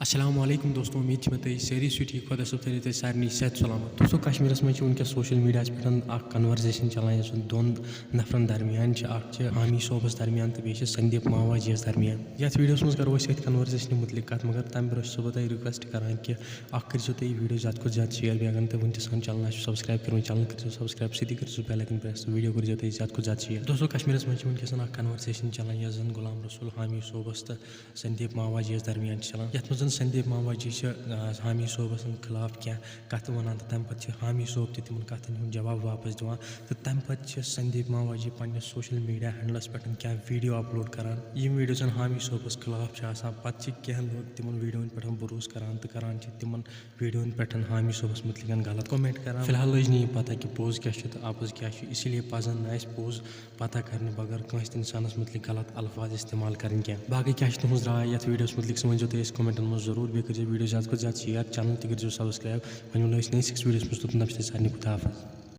अस्सलामुअलैकुम दोस्तों, उम्मीद मैं तुम सारी ठीक खुदा सब थी तुम सारे सेहत सलामत। दोस्तों कश्मीर में वनकस सोशल मीडिया पे कन्वर्सेशन चलान दोन नफरन दरमियान हामी सोबस दरमियान तो बे संदीप मावाजियस दरमियान। ये वीडियो मज करो कन्वर्सेशन मुतलिक कत, मगर तम ब्रोह सह तुम रिक्वेस्ट करान कि करो तुम वीडियो ज़्यादा खुद ज़्यादा शेयर, बें अगर तुम वन सान चैनल सब्सक्राइब कर चैनल करो सब्सक्राइब सी करो बेल आइकन प्रेस, वीडियो करो तुम ज़्यादा खुद ज़्यादा शेयर। दोस्तों कश्मीर में वनकस कन्वर्सेशन चलान यह जन गुलाम रसूल हामी सोबस तो संदीप मावाजियस दरमियान चलान। ये संदीप मावाजी हामी सोबस खिलाफ क्या कत वन, तो तम पे हामी सोब तिम कतन हूँ जवाब वापस दिवान। तो तम पे संदीप मावाजी पे सोशल मीडिया हैंडलस पे क्या वीडियो अपलोड करान, यम वीडियो हामी सोबस खिलाफ पे कह लोग तिमन वीडियो पे भरोस करान तो करान तिमन वीडियो पे हामी सोबस मुतलिक गलत कमेंट करान। फिलहाल लज नहीं पता कि पोज क्या तो अपोज क्या, इसीलिए पजन ना पोज पता करने बगैर कंस इंसानस मुतलिक गलत अल्फाज इस्तेमाल कर क्या। बाकी क्या तुज राय ये वीडियो मुतलिक वो तो कमेंटन में जरूर, बे कर वीडियो ज़्यादा खुद ज़्यादा शेयर, चैनल तक सब्सक्राइब। वो नई वीडियो में तुम सारे खुदा हाफिज़।